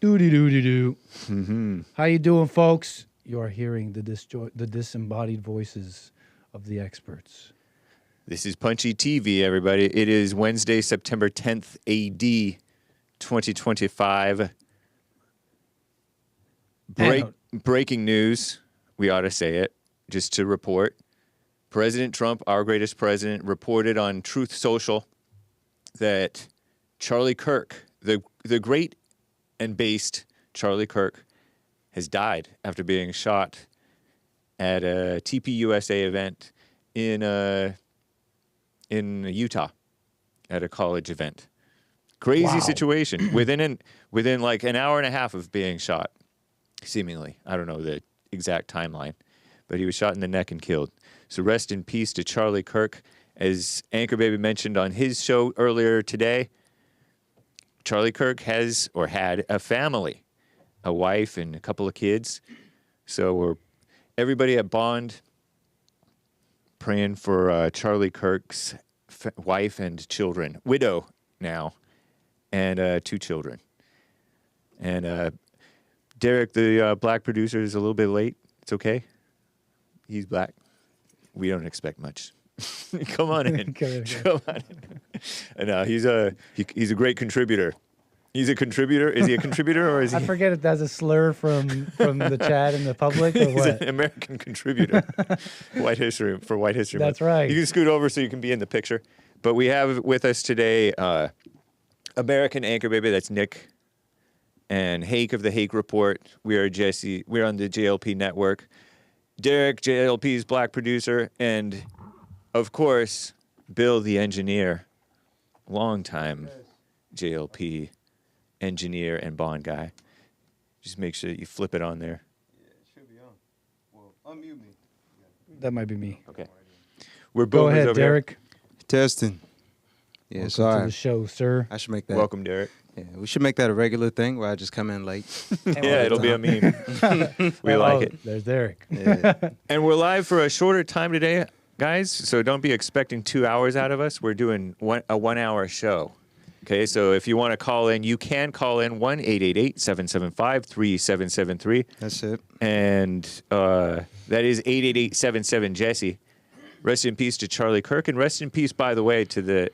Doo-doo-doo-doo-doo. How you doing, folks? You are hearing the disembodied voices of the experts. This is Punchie TV, everybody. It is Wednesday, September 10th, AD 2025. Breaking news. We ought to say it, just to report. President Trump, our greatest president, reported on Truth Social that Charlie Kirk, the great and based Charlie Kirk, has died after being shot at a TPUSA event in Utah at a college event. Crazy situation. within like an hour and a half of being shot, seemingly. I don't know the exact timeline, but he was shot in the neck and killed. So rest in peace to Charlie Kirk. As Anchor Baby mentioned on his show earlier today, Charlie Kirk has or had a family, a wife and a couple of kids. So we're everybody at Bond praying for Charlie Kirk's wife and children, widow now, and 2 children. And Derrick, the black producer, is a little bit late. It's okay. He's black. We don't expect much. Come on in. Come on in. And he's a great contributor. He's a contributor. Is he a contributor or is he? I forget if that's a slur from the chat in the public or He's what. an American contributor. White History Month. That's right. You can scoot over so you can be in the picture. But we have with us today American Anchor Baby. That's Nick. And Hake of the Hake Report. We are Jesse. We're on the JLP network. Derrick, JLP's black producer, and of course, Bill the engineer, longtime JLP engineer and Bond guy. Just make sure that you flip it on there. Yeah, it should be on. Well, unmute me. That might be me. Okay. We're Go boomers ahead, over Derrick. Testing. Yeah, Welcome sorry. to the show, sir. I should make that. Welcome, Derrick. Yeah, we should make that a regular thing where I just come in late. Yeah, it'll be a meme. We like it. There's Derrick. Yeah. And we're live for a shorter time today, guys, so don't be expecting 2 hours out of us. We're doing a 1 hour show. Okay, so if you want to call in, you can call in 1-888-775-3773. That's it. And that is 888-77-JESSE. Rest in peace to Charlie Kirk, and rest in peace, by the way, to the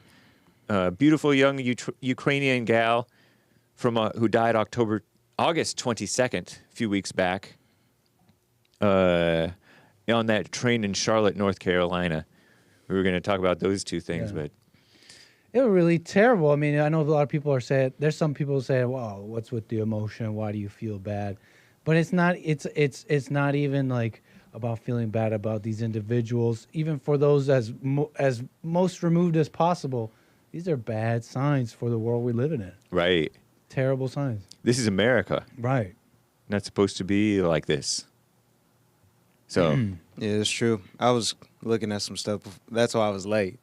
beautiful young Ukrainian gal from who died August 22nd, a few weeks back, on that train in Charlotte, North Carolina. We were going to talk about those two things, but It was really terrible. I mean, I know a lot of people are saying, there's some people saying, well, what's with the emotion? Why do you feel bad? But it's not, it's not even like about feeling bad about these individuals, even for those as most removed as possible. These are bad signs for the world we live in. right. Terrible signs. This is America. Right. Not supposed to be like this. So, Yeah, it's true. I was looking at some stuff. That's why I was late.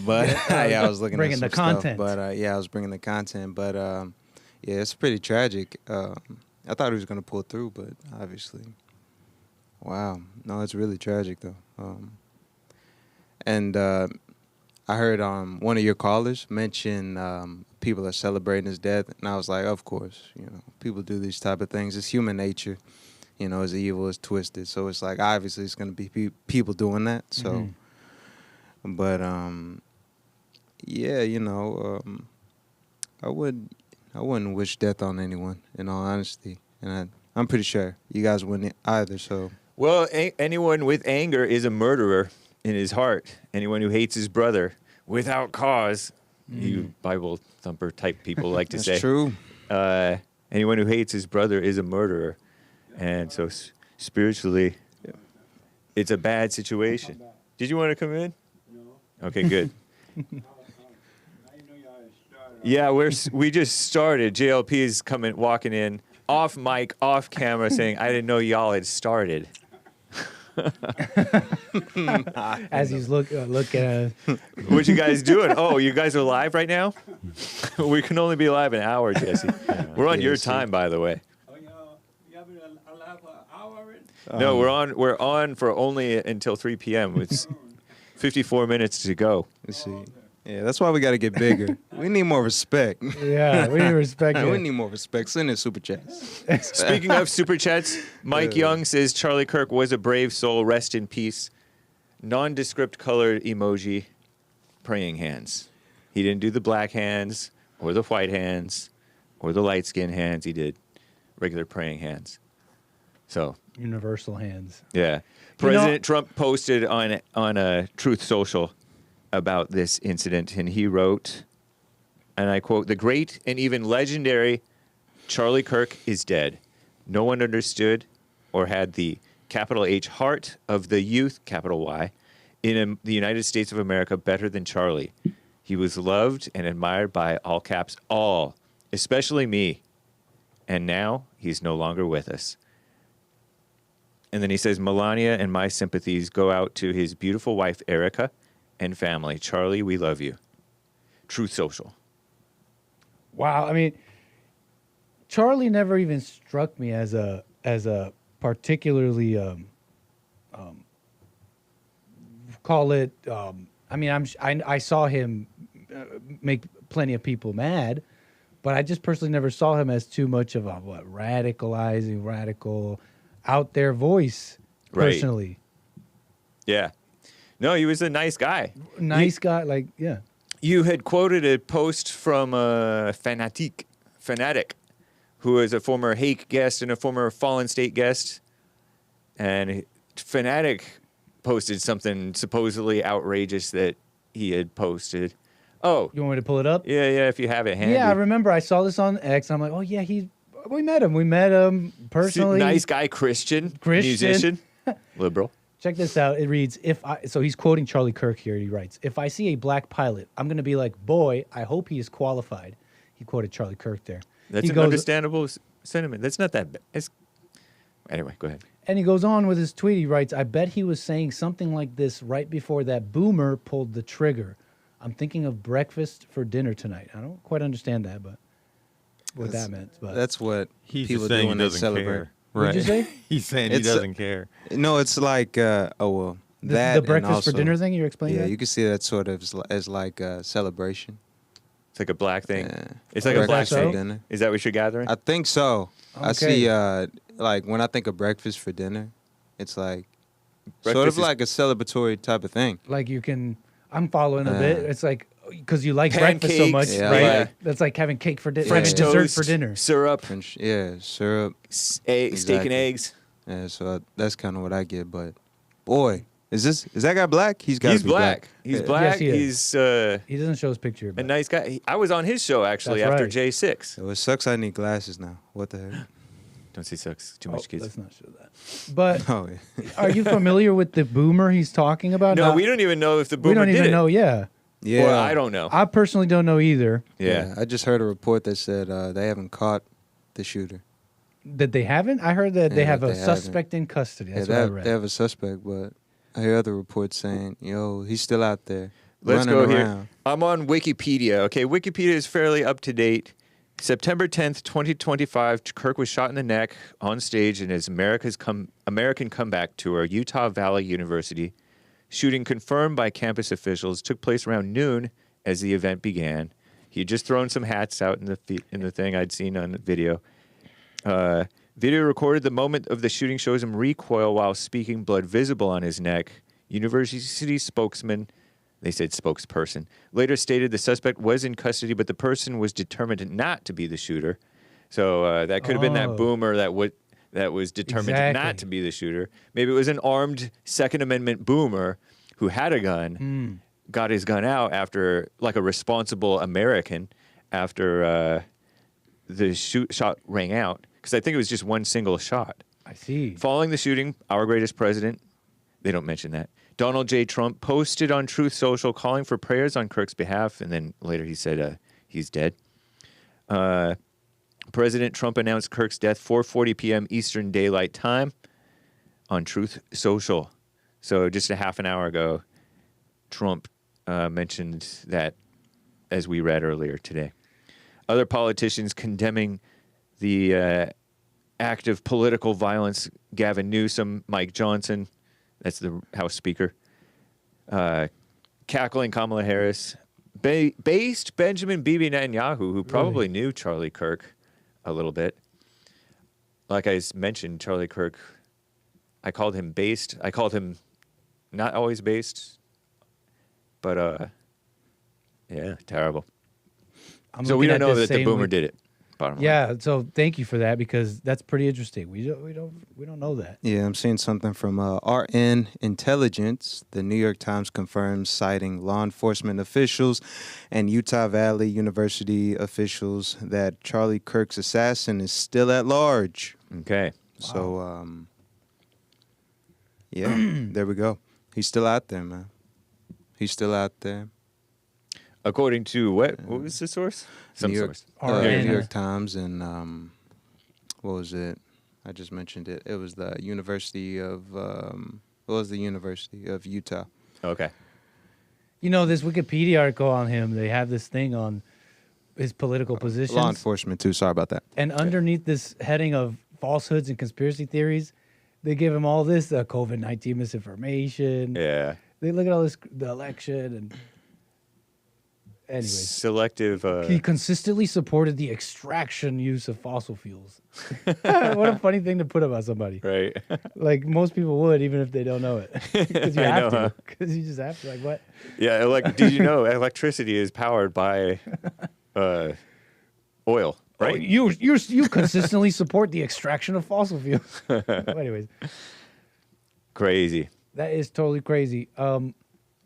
But yeah, I was looking Bringing at the some content. stuff. But yeah, I was bringing the content. But yeah, it's pretty tragic. I thought he was going to pull through, but obviously, wow. No, it's really tragic though. And I heard one of your callers mention people are celebrating his death, and I was like, of course, people do these type of things. It's human nature, it's evil, it's twisted. So it's like obviously it's going to be people doing that. So, but yeah, I wouldn't wish death on anyone, in all honesty, and I'm pretty sure you guys wouldn't either. So, well, anyone with anger is a murderer in his heart. Anyone who hates his brother without cause, you Bible thumper type people like to say. that's true. Anyone who hates his brother is a murderer. And so spiritually, it's a bad situation. Did you want to come in? No. Okay, good. Yeah, we just started. JLP is walking in, off mic, off camera, saying, I didn't know y'all had started. As he's looking at What you guys doing? Oh, you guys are live right now? We can only be live an hour, Jesse. We're on your time, by the way. No, we're on for only until 3 p.m. It's 54 minutes to go. Let's see. Yeah, that's why we got to get bigger. We need more respect. Yeah, we need respect. We it. need more respect. Send in super chats. Speaking of super chats, Mike Young says Charlie Kirk was a brave soul. Rest in peace. Nondescript colored emoji. Praying hands. He didn't do the black hands or the white hands or the light skin hands. He did regular praying hands. So Universal hands. yeah, President Trump posted on Truth Social about this incident, and he wrote, and I quote, "The great and even legendary Charlie Kirk is dead. No one understood or had the capital H heart of the youth, capital Y, in the United States of America better than Charlie. He was loved and admired by all caps all, especially me. And now he's no longer with us." And then he says, "Melania and my sympathies go out to his beautiful wife, Erica, and family. Charlie, we love you." Truth Social. Wow. I mean, Charlie never even struck me as a particularly call it. I mean, I saw him make plenty of people mad, but I just personally never saw him as too much of a radical, out there voice. Right. Personally, Yeah. No, he was a nice guy. guy. Like, yeah. You had quoted a post from Fanatiq, who is a former Hake guest and a former Fallen State guest. And Fanatiq posted something supposedly outrageous that he had posted. Oh. You want me to pull it up? Yeah, if you have it handy. Yeah, I remember I saw this on X. And I'm like, oh, yeah, we met him. We met him personally. Nice guy, Christian. Musician, liberal. Check this out. It reads, so he's quoting Charlie Kirk here. He writes, "If I see a black pilot, I'm going to be like, boy, I hope he is qualified." He quoted Charlie Kirk there. That's an understandable sentiment. That's not that bad. Anyway, go ahead. And he goes on with his tweet. He writes, "I bet he was saying something like this right before that boomer pulled the trigger. I'm thinking of breakfast for dinner tonight." I don't quite understand that, but what that meant. But that's what He's people just do saying when he they doesn't celebrate. care. What'd you say? He's saying he doesn't care. No, it's like, The breakfast for dinner thing you're explaining? Yeah, that? you can see that sort of as like a celebration. It's like a black thing. Yeah. It's like a black Breakfast for thing. dinner. Is that what you're gathering? I think so. I Okay. see, like, when I think of breakfast for dinner, it's like sort Breakfast of is- like a celebratory type of thing. Like you can, I'm following a bit. It's like, because you like breakfast so much, Pancakes, Yeah, right? yeah. That's like having cake for dinner, French having toast, dessert for dinner. syrup, French, yeah, syrup. steak Exactly. and eggs. Yeah, so that's kind of what I get. But boy, is that guy black? He's got to He's be black. He's Yeah. black. Yes, he is. He's He doesn't show his picture, a but nice guy. I was on his show actually That's after right. J6. So it sucks. I need glasses now. What the heck? Don't say sucks. Too much kids. let's not show that. But Oh, yeah. are you familiar with the boomer he's talking about? No, Now, we don't even know if the we boomer don't did even it. know. Yeah, Yeah. Or I don't know. I personally don't know either. Yeah. I just heard a report that said they haven't caught the shooter. That they haven't. I heard that they Yeah, have that a they haven't. suspect in custody. That's yeah, what I they read. have a suspect, but I hear other reports saying, "Yo, he's still out there." Let's running go around. here. I'm on Wikipedia. Okay, Wikipedia is fairly up to date. September 10th, 2025, Kirk was shot in the neck on stage in his American comeback tour, Utah Valley University. Shooting confirmed by campus officials took place around noon as the event began. He had just thrown some hats out in the thing I'd seen on the video. Video recorded the moment of the shooting shows him recoil while speaking, blood visible on his neck. University spokesman, they said spokesperson, later stated the suspect was in custody, but the person was determined not to be the shooter. So that could have been that Oh. boomer that was determined not Exactly. to be the shooter. Maybe it was an armed Second Amendment boomer who had a gun, got his gun out after, like a responsible American, after the shot rang out. Because I think it was just one single shot. I see. Following the shooting, our greatest president, they don't mention that, Donald J. Trump posted on Truth Social calling for prayers on Kirk's behalf, and then later he said he's dead. President Trump announced Kirk's death 4:40 p.m. Eastern Daylight Time on Truth Social. So just a half an hour ago, Trump mentioned that, as we read earlier today. Other politicians condemning the act of political violence, Gavin Newsom, Mike Johnson, that's the House Speaker, cackling Kamala Harris, based Benjamin Bibi Netanyahu, who probably knew Charlie Kirk a little bit. Like I mentioned, Charlie Kirk, I called him based. I called him not always based, but yeah, terrible. So we don't know that the boomer did it. Yeah, so thank you for that, because that's pretty interesting. We don't know that. Yeah, I'm seeing something from RN Intelligence. The New York Times confirms, citing law enforcement officials and Utah Valley University officials, that Charlie Kirk's assassin is still at large. Okay. Wow. So, yeah, there we go. He's still out there, man. He's still out there. According to what? What was the source? Some source. New York Times and what was it? I just mentioned it. It was the University of Utah. Okay. You know, this Wikipedia article on him, they have this thing on his political positions. Law enforcement too. Sorry about that. And underneath this heading of falsehoods and conspiracy theories, they give him all this COVID-19 misinformation. Yeah. They look at all this, the election, and anyways. Selective. He consistently supported the extraction use of fossil fuels. What a funny thing to put about somebody. Right. Like most people would, even if they don't know it. Because you have to. Because you just have to. Like, what? Yeah. Did you know electricity is powered by oil? Right. Oh, you consistently support the extraction of fossil fuels. Anyways. Crazy. That is totally crazy.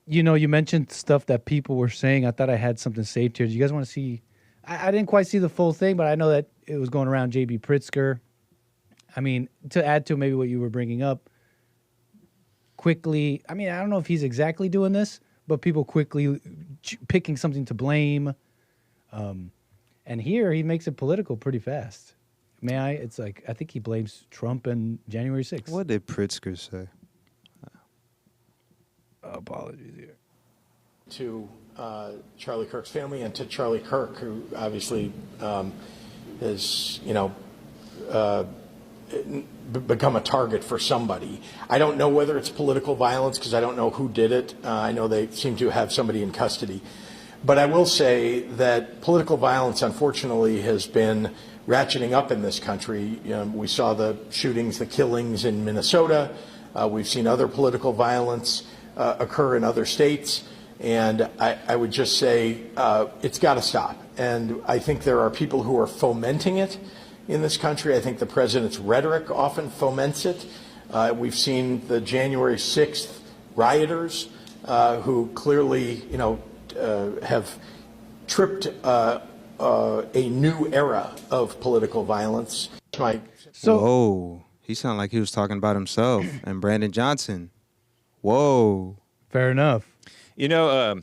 You know, you mentioned stuff that people were saying. I thought I had something saved here. Do you guys want to see? I didn't quite see the full thing, but I know that it was going around J.B. Pritzker. I mean, to add to maybe what you were bringing up, quickly, I mean, I don't know if he's exactly doing this, but people quickly picking something to blame. And here he makes it political pretty fast. May I? It's like, I think he blames Trump and January 6th. What did Pritzker say? Apologies here. To Charlie Kirk's family and to Charlie Kirk, who obviously has, become a target for somebody. I don't know whether it's political violence because I don't know who did it. I know they seem to have somebody in custody. But I will say that political violence, unfortunately, has been ratcheting up in this country. We saw the shootings, the killings in Minnesota. We've seen other political violence occur in other states. And I would just say it's got to stop. And I think there are people who are fomenting it in this country. I think the president's rhetoric often foments it. We've seen the January 6th rioters who clearly, have tripped a new era of political violence. Whoa, he sounded like he was talking about himself and Brandon Johnson. Whoa. Fair enough. Yeah,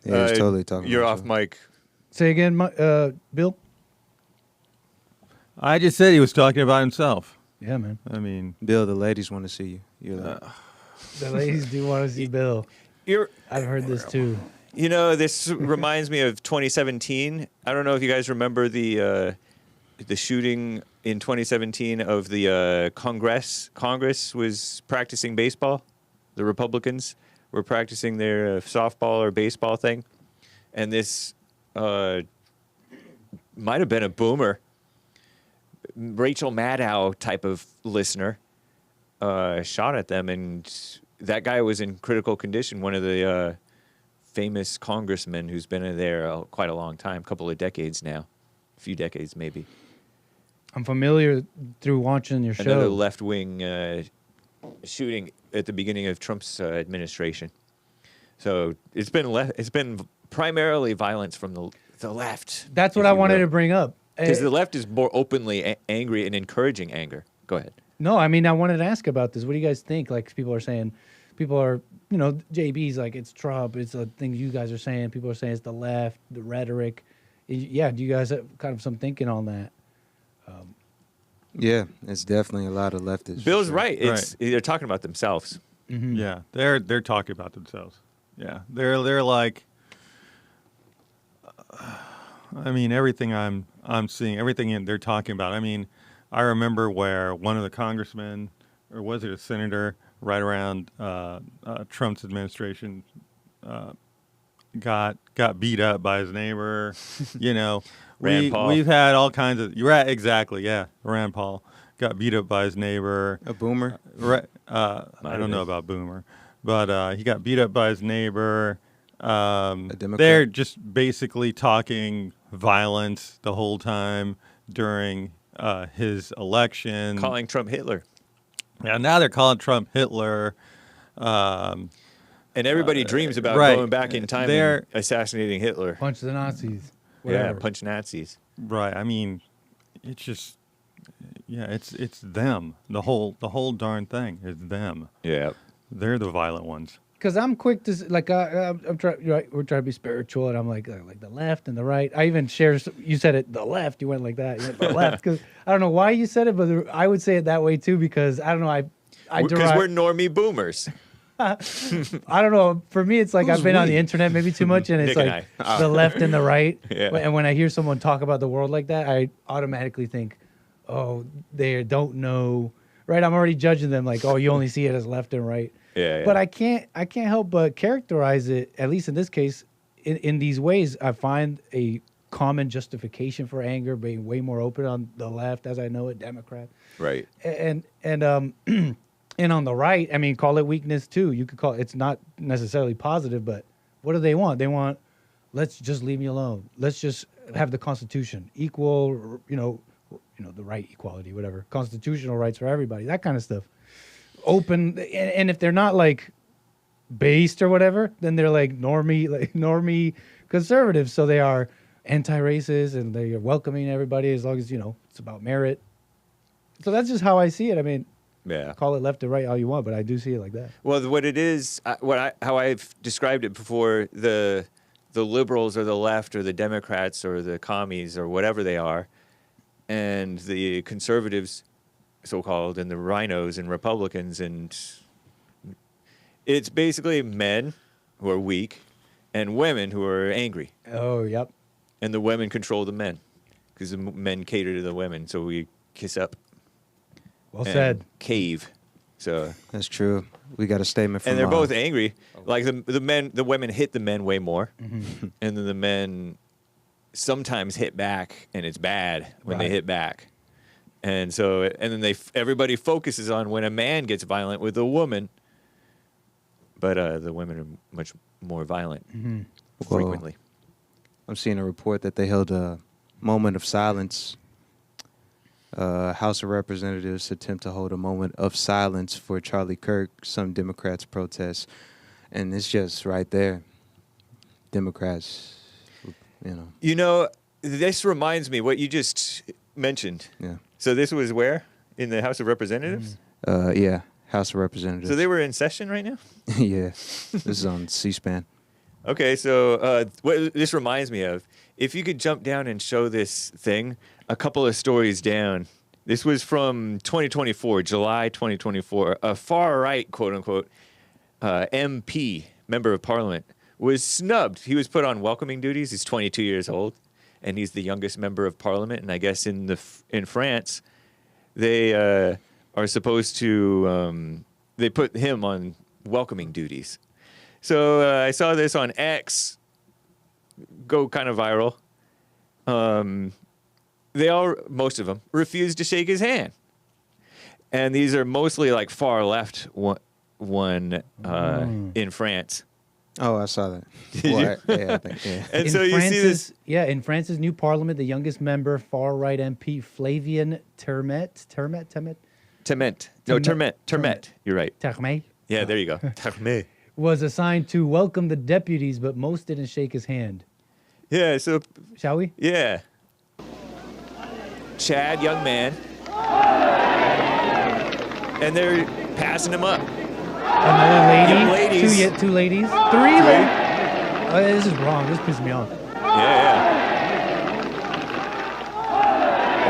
he's totally talking You're about off himself. mic. Say again, Bill? I just said he was talking about himself. Yeah, man. I mean, Bill, the ladies want to see you. You're like, The ladies do want to see Bill. I've heard this too. This reminds me of 2017. I don't know if you guys remember the shooting in 2017 of the Congress. Congress was practicing baseball. The Republicans were practicing their softball or baseball thing. And this might have been a boomer, Rachel Maddow type of listener, shot at them. And that guy was in critical condition, one of the famous congressmen who's been in there quite a long time, a couple of decades now, a few decades maybe. I'm familiar through watching your show. Another left-wing shooting at the beginning of Trump's administration. So it's been primarily violence from the left. That's what I wanted to bring up. Because the left is more openly angry and encouraging anger. Go ahead. No, I mean, I wanted to ask about this. What do you guys think? Like, people are, JB's like, it's Trump. It's the things you guys are saying. People are saying it's the left, the rhetoric. Yeah, do you guys have kind of some thinking on that? yeah, it's definitely a lot of leftists. Bill's right. They're talking about themselves. Mm-hmm. yeah, they're talking about themselves. Yeah, they're like, I mean, everything I'm seeing, everything they're talking about. I mean, I remember where one of the congressmen, or was it a senator, right around Trump's administration, got beat up by his neighbor. Rand Paul. We've had all kinds of exactly, yeah. Rand Paul got beat up by his neighbor. A boomer. I don't know about Boomer, but he got beat up by his neighbor. Democrat. They're just basically talking violence the whole time during his election. Calling Trump Hitler. Yeah, now they're calling Trump Hitler. And everybody dreams about right. going back in time and assassinating Hitler. Punch the Nazis. Yeah, Whatever. punch Nazis. Right. I mean, it's just, it's them. The whole darn thing is them. Yeah. They're the violent ones. Because I'm quick to like I'm trying. Right, we're trying to be spiritual, and I'm like the left and the right. I even share. You said it the left. You went like that. You went the left because I don't know why you said it, but I would say it that way too because I don't know. I Because we're normie boomers. I don't know. For me, it's like I've been on the internet maybe too much, and it's Nick like and the left and the right. Yeah. And when I hear someone talk about the world like that, I automatically think, oh, they don't know. Right? I'm already judging them like, oh, you only see it as left and right. Yeah. But I can't help but characterize it, at least in this case, in these ways. I find a common justification for anger, being way more open on the left, as I know it, Democrat, Right. and and on the right, I mean, call it weakness too. You could call it's not necessarily positive, but what do they want? They want, let's just leave me alone. Let's just have the Constitution, equal, the right equality, whatever, constitutional rights for everybody, that kind of stuff. Open, and if they're not like based or whatever, then they're like normie conservatives. So they are anti-racist and they are welcoming everybody as long as it's about merit. So that's just how I see it. I mean, Yeah. call it left or right all you want, but I do see it like that. Well, what it is, how I've described it before, the liberals or the left or the Democrats or the commies or whatever they are, and the conservatives, so-called, and the rhinos and Republicans, and it's basically men who are weak and women who are angry. Oh, yep. And the women control the men because the men cater to the women, so we kiss up. Well and said. Cave. So That's true. We got a statement from. and they're both angry. Like the women hit the men way more, Mm-hmm. and then the men sometimes hit back, and it's bad when they Right. hit back. And so, and then everybody focuses on when a man gets violent with a woman, but the women are much more violent Mm-hmm. frequently. I'm seeing a report that they held a moment of silence. House of Representatives attempt to hold a moment of silence for Charlie Kirk. Some Democrats protest, and it's just right there. Democrats, This reminds me what you just mentioned. Yeah. So this was where? In the House of Representatives? Yeah, House of Representatives. So they were in session right now? Yeah, this is on C-SPAN. Okay, so what this reminds me of, if you could jump down and show this thing, a couple of stories down. This was from 2024, July 2024. A far-right, quote-unquote, MP, member of parliament, was snubbed. He was put on welcoming duties. He's 22 years old, and he's the youngest member of parliament. And I guess in France, they are supposed to, they put him on welcoming duties. So I saw this on X go kind of viral. Most of them refused to shake his hand. And these are mostly like far left one in France. Oh, I saw that. Yeah, I think, yeah. And In so you see this. Yeah, in France's new parliament, the youngest member, far-right MP Flavien Termet. You're right. Termet Yeah, there you go. Termet. was assigned to welcome the deputies, but most didn't shake his hand. Yeah, so, Shall we? yeah. Chad, young man. And they're passing him up. Another lady. Young ladies. Two ladies. Three. This is wrong. This pisses me off. Yeah.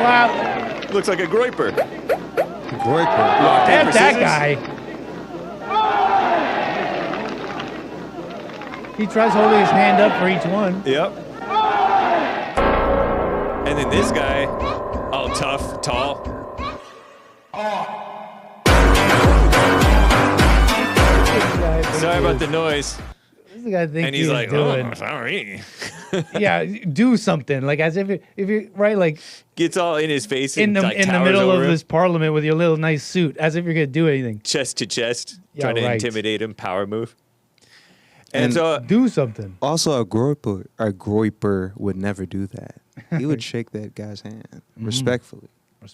Wow. Looks like a groiper. That's that guy. He tries holding his hand up for each one. Yep. And then this guy, all tough, tall. Sorry about the noise. What's the guy think And he's he is like, doing? oh, sorry. Yeah, do something. Like as if you right, like Gets all in his face in and the like, in the towers middle of over him, this parliament with your little nice suit, as if you're gonna do anything. chest to chest, Yeah, trying to right. intimidate him, power move. And And so, Do something. Also, a groiper would never do that. He would shake that guy's hand respectfully.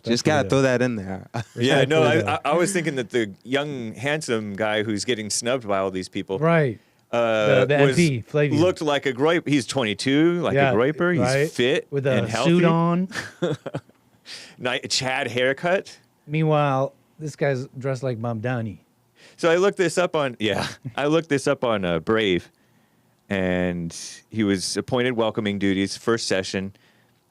Just gotta throw that in there. yeah, no, Respectfully, I was thinking that the young, handsome guy who's getting snubbed by all these people, Right. The MP, Flavian. looked like a groiper. He's 22, like Yeah, a groiper. He's right. fit With and a healthy. suit on. Chad haircut. Meanwhile, this guy's dressed like Mamdani. So I looked this up on Brave, and he was appointed welcoming duties first session,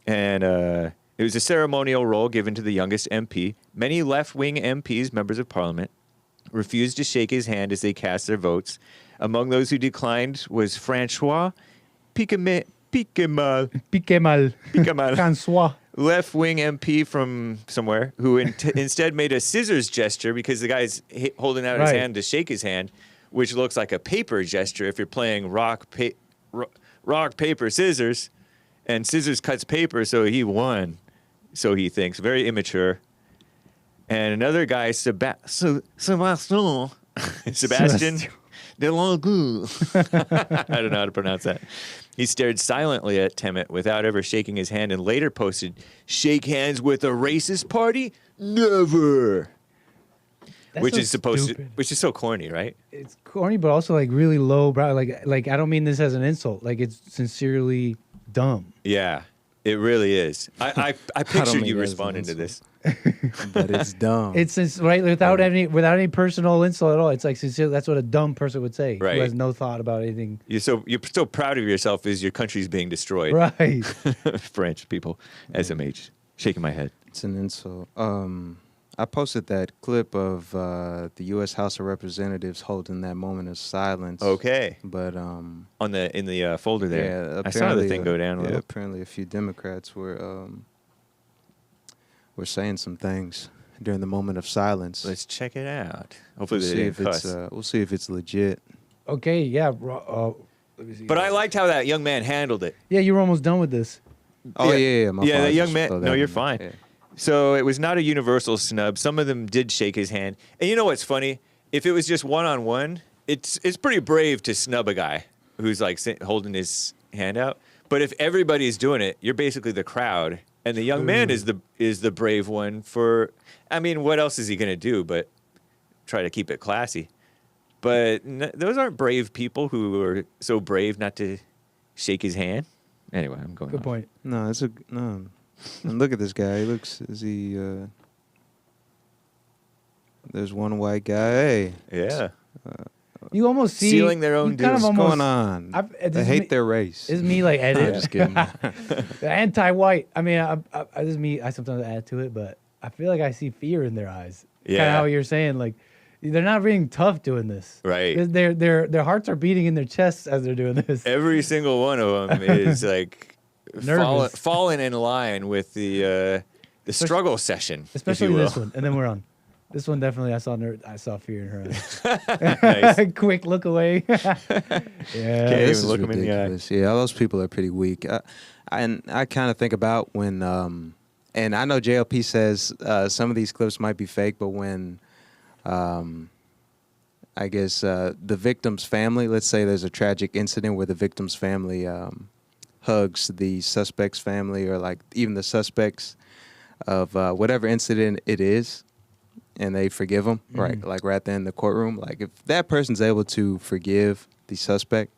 and it was a ceremonial role given to the youngest MP. Many left-wing MPs, members of parliament, refused to shake his hand as they cast their votes. Among those who declined was Francois Piquemal, Piquemal. François. left-wing MP from somewhere, who instead made a scissors gesture because the guy's holding out his Right. hand to shake his hand, which looks like a paper gesture if you're playing rock, paper, scissors, and scissors cuts paper, so he won. So he thinks. Very immature. And another guy, Sebastian Delongu. I don't know how to pronounce that. He stared silently at Temet without ever shaking his hand and later posted, "Shake hands with a racist party? Never." That's Which so is supposed stupid. to, which is so corny, right? It's corny, but also like really low brow. Like I don't mean this as an insult. Like it's sincerely dumb. Yeah, it really is. I pictured mean you that as an responding to insult. this. But it's dumb. It's right without any personal insult at all. It's like sincere. That's what a dumb person would say. Right. Who has no thought about anything. You're so proud of yourself as your country's being destroyed. Right. French people, SMH, shaking my head. It's an insult. I posted that clip of the U.S. House of Representatives holding that moment of silence. Okay, But in the folder there, yeah, I saw the thing go down a yeah, little. apparently a few Democrats were saying some things during the moment of silence. Let's check it out. Hopefully We'll they see didn't if it's cuss. we'll see if it's legit. Okay. Yeah. Let me see. But I liked how that young man handled it. Yeah, you were almost done with this. Oh Yeah. yeah, my Yeah, fault. that I young just man- throw no, that you're in there. fine. Yeah. So it was not a universal snub. Some of them did shake his hand. And you know what's funny? If it was just one-on-one, it's pretty brave to snub a guy who's like holding his hand out. But if everybody's doing it, you're basically the crowd. And the young man is the brave one for, I mean, what else is he going to do but try to keep it classy? But those aren't brave people who are so brave not to shake his hand. Anyway, I'm going Good off. point. No, it's no. And look at this guy. He looks. Is he? There's one white guy. Hey, Yeah. You almost see Stealing their own you kind of dudes. what's almost, going on? this They is hate me- their race. This is me like I'm edit. just kidding. The anti-white. I mean, this is me. I sometimes add to it, but I feel like I see fear in their eyes. Kind Yeah. of how you're saying, like they're not being tough doing this. Right. Their hearts are beating in their chests as they're doing this. Every single one of them is like Nervous. falling in line with the struggle session, Especially if you will. this one, and then we're on. This one definitely, I saw fear in her eyes. Nice. Quick look away. Yeah. Can't This even is look 'em in the eye. ridiculous. Yeah, those people are pretty weak. And I kind of think about when, and I know JLP says some of these clips might be fake, but when, I guess the victim's family, let's say there's a tragic incident where the victim's family hugs the suspect's family, or like even the suspects of whatever incident it is, and they forgive them, right? Like right there in the courtroom. Like if that person's able to forgive the suspect,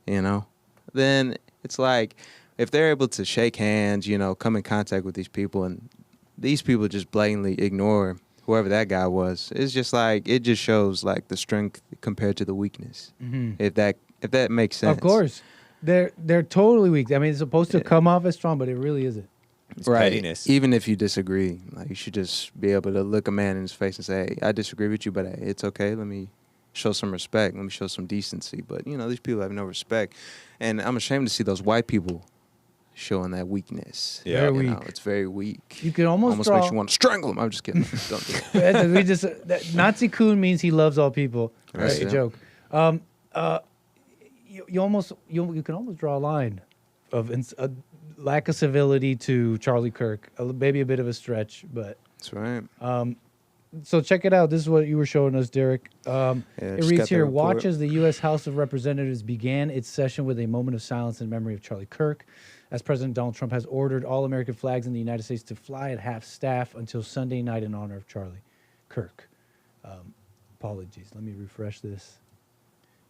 you know, then it's like if they're able to shake hands, you know, come in contact with these people, and these people just blatantly ignore whoever that guy was, it's just like, it just shows like the strength compared to the weakness. If that makes sense. Of course. They're totally weak. I mean, it's supposed to come off as strong, but it really isn't. It's Right. pettiness. Even if you disagree, like you should just be able to look a man in his face and say, "Hey, I disagree with you, but hey, it's okay. Let me show some respect. Let me show some decency." But you know, these people have no respect, and I'm ashamed to see those white people showing that weakness. Yeah. Very You know, weak. it's very weak. You can almost Almost draw. makes you want to strangle them. I'm just kidding. Don't do it. We just Nazi coon means he loves all people. That's Right. the joke. you can almost draw a line of a lack of civility to Charlie Kirk. Maybe a bit of a stretch, but That's right. so check it out. This is what you were showing us, Derrick. It just reads got the here: report. watch as the U.S. House of Representatives began its session with a moment of silence in memory of Charlie Kirk, as President Donald Trump has ordered all American flags in the United States to fly at half-staff until Sunday night in honor of Charlie Kirk. Apologies. Let me refresh this.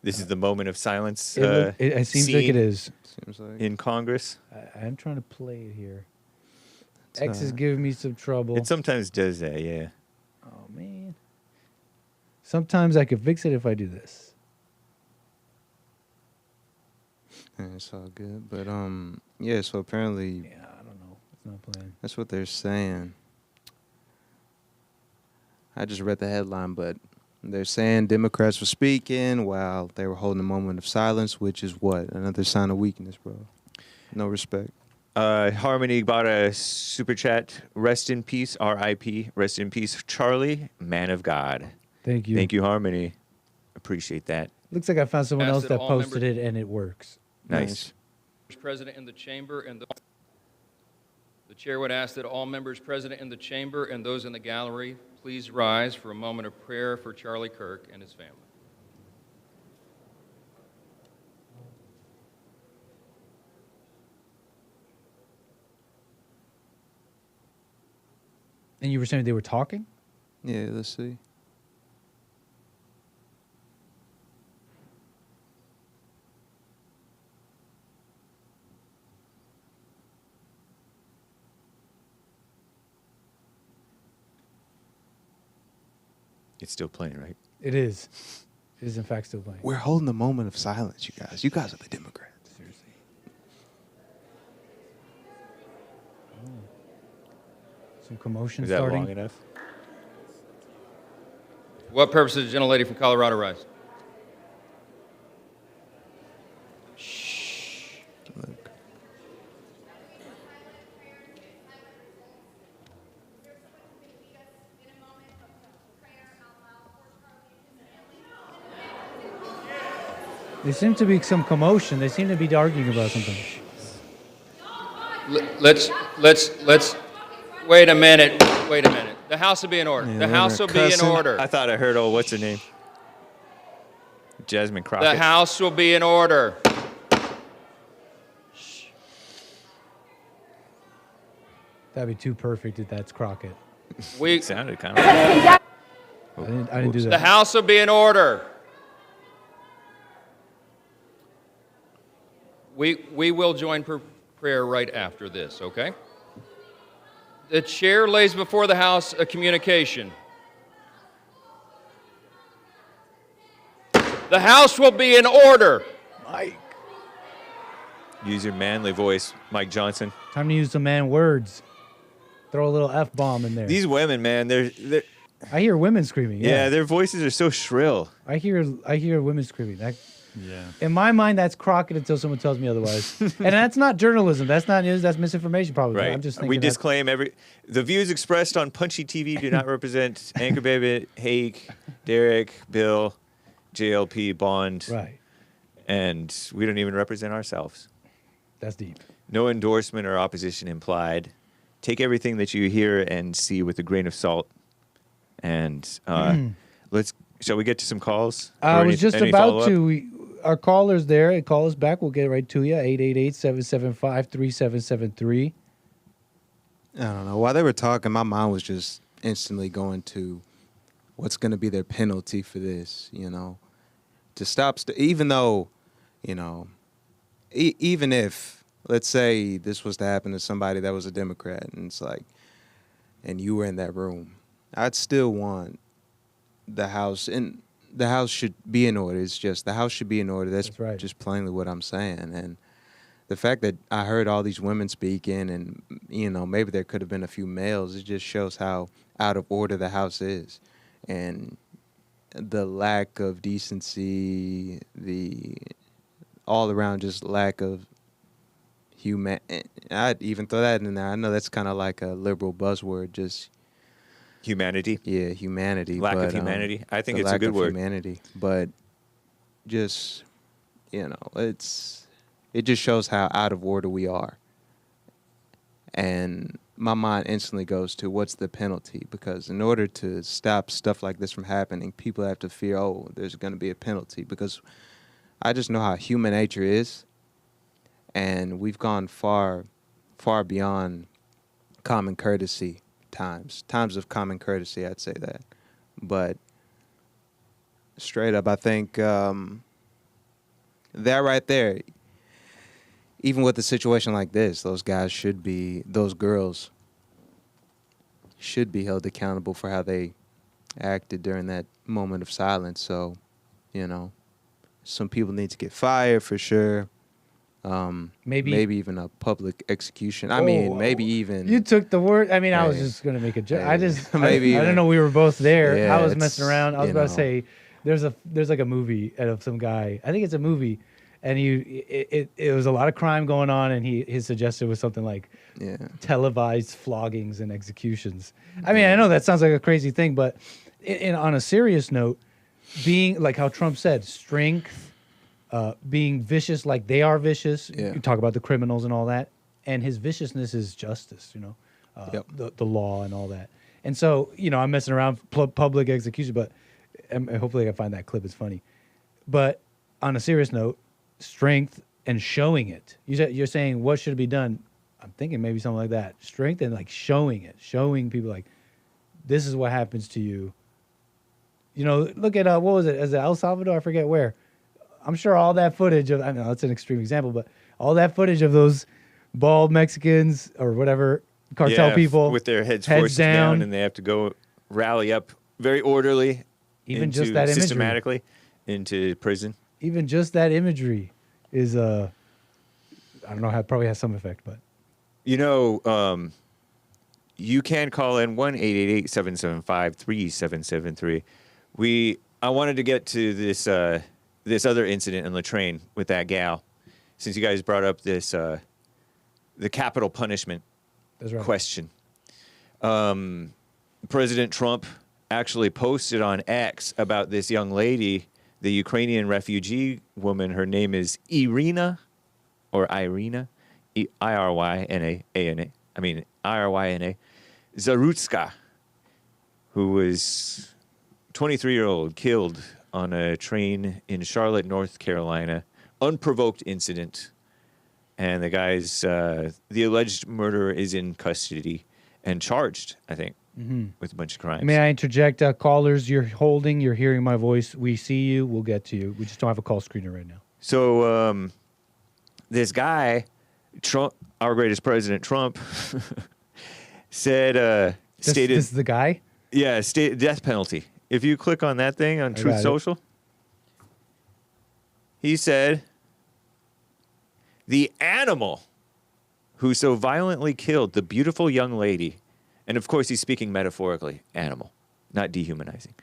This is the moment of silence. It seems like it scene is. Seems like in Congress. I'm trying to play it here. It's, X is giving me some trouble. It sometimes does that, yeah. Oh, man. Sometimes I could fix it if I do this. yeah, it's all good. But yeah. So apparently, Yeah, I don't know. It's not playing. that's what they're saying. I just read the headline, but they're saying Democrats were speaking while they were holding a moment of silence, which is what? Another sign of weakness, bro. No respect. Harmony bought a super chat. Rest in peace, R.I.P. Rest in peace, Charlie, man of God. Thank you. Thank you, Harmony. Appreciate that. Looks like I found someone Ask else that that all posted members- it and it works. Nice. President in the chamber and the chair would ask that all members present in the chamber and those in the gallery please rise for a moment of prayer for Charlie Kirk and his family. And you were saying they were talking? Yeah, let's see. It's still playing, right? It is. It is, in fact, still playing. We're holding a moment of silence, you guys. You guys are the Democrats. Seriously. Some commotion Is that starting. long enough? For what purpose does the gentlelady from Colorado rise? Look. There seems to be some commotion. They seem to be arguing about something. Let's, wait a minute. The House will be in order. Yeah, The they're House will be in cussing. order. I thought I heard, what's her name? Jasmine Crockett. The House will be in order. That'd be too perfect if that's Crockett. We, It sounded kind of. I didn't do the that. House will be in order. We will join prayer right after this, okay? The chair lays before the House a communication. The House will be in order. Mike. Use your manly voice, Mike Johnson. Time to use some man words. Throw a little F-bomb in there. These women, man, they're I hear women screaming. yeah, their voices are so shrill. I hear women screaming. Yeah. In my mind, that's Crockett until someone tells me otherwise. And that's not journalism. That's not news. That's misinformation, probably. Right. I'm just thinking We that's- disclaim the views expressed on Punchie TV do not represent Anchor Baby, Hake, Derrick, Bill, JLP, Bond, Right. and we don't even represent ourselves. That's deep. No endorsement or opposition implied. Take everything that you hear and see with a grain of salt. And shall we get to some calls? I Or was just any about follow-up? to. Our caller's there. Call us back. We'll get right to you. 888-775-3773. I don't know. While they were talking, my mind was just instantly going to what's going to be their penalty for this, you know, to stop. Even though, you know, even if, let's say this was to happen to somebody that was a Democrat and it's like, and you were in that room, I'd still want the House, and the House should be in order. It's just the House should be in order. That's right. just plainly what I'm saying. And the fact that I heard all these women speaking and, you know, maybe there could have been a few males, it just shows how out of order the House is. And the lack of decency, the all around just lack of human. I'd even throw that in there. I know that's kind of like a liberal buzzword, just Humanity. yeah, humanity. Lack of but, humanity. I think the it's a lack good of word. Humanity, but just you know, it just shows how out of order we are. And my mind instantly goes to what's the penalty? Because in order to stop stuff like this from happening, people have to fear, oh, there's going to be a penalty. Because I just know how human nature is. And we've gone far, far beyond common courtesy times of common courtesy, I'd say that. But straight up, I think that right there, even with a situation like this, those girls should be held accountable for how they acted during that moment of silence. So, you know, some people need to get fired for sure. Maybe even a public execution. I mean, maybe even. You took the word. I mean, I was just gonna make a joke. I don't know. We were both there. Yeah, I was messing around. I was about to say, there's like a movie of some guy. I think it's a movie, and it was a lot of crime going on, and his suggestion was something like televised floggings and executions. I mean, I know that sounds like a crazy thing, but on a serious note, being like how Trump said, strength. Being vicious like they are vicious. Yeah. You talk about the criminals and all that. And his viciousness is justice, you know, the law and all that. And so, you know, I'm messing around public execution, but hopefully I can find that clip. It's funny. But on a serious note, strength and showing it. You're saying what should be done? I'm thinking maybe something like that. Strength and like showing it, showing people like this is what happens to you. You know, look at what was it? Is it El Salvador? I forget where. I'm sure all that footage of, I know it's an extreme example, but all that footage of those bald Mexicans or whatever cartel people with their heads forced down, and they have to go rally up very orderly, even just that imagery, systematically into prison. Even just that imagery is I don't know, probably has some effect, but you know, you can call in 1-888-775-3773. I wanted to get to this other incident in Latrine with that gal, since you guys brought up this the capital punishment question. President Trump actually posted on X about this young lady, the Ukrainian refugee woman. Her name is Iryna Iryna Zarutska, who was 23-year-old, killed on a train in Charlotte, North Carolina. Unprovoked incident. And the guy's, the alleged murderer is in custody and charged, I think, with a bunch of crimes. May I interject? Callers, you're hearing my voice. We see you. We'll get to you. We just don't have a call screener right now. So this guy, Trump, our greatest president, Trump, stated... This is the guy? Yeah, death penalty. If you click on that thing on Truth Social, he said, the animal who so violently killed the beautiful young lady, and of course he's speaking metaphorically, animal, not dehumanizing,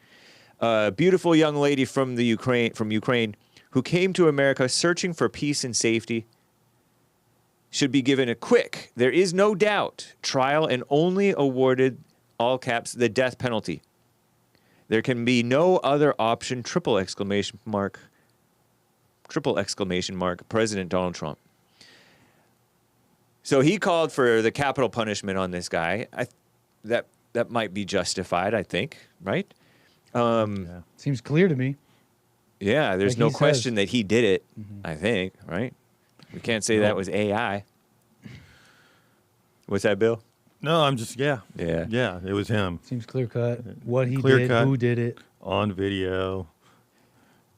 beautiful young lady from Ukraine, who came to America searching for peace and safety, should be given a quick, there is no doubt, trial and only awarded, all caps, the death penalty. There can be no other option, triple exclamation mark, President Donald Trump. So he called for the capital punishment on this guy. That might be justified, I think, right? Seems clear to me. Yeah, there's no question that he did it, I think, right? We can't say that was AI. What's that, Bill? No, I'm just, yeah, it was him. Seems clear cut. What he did, who did it. On video.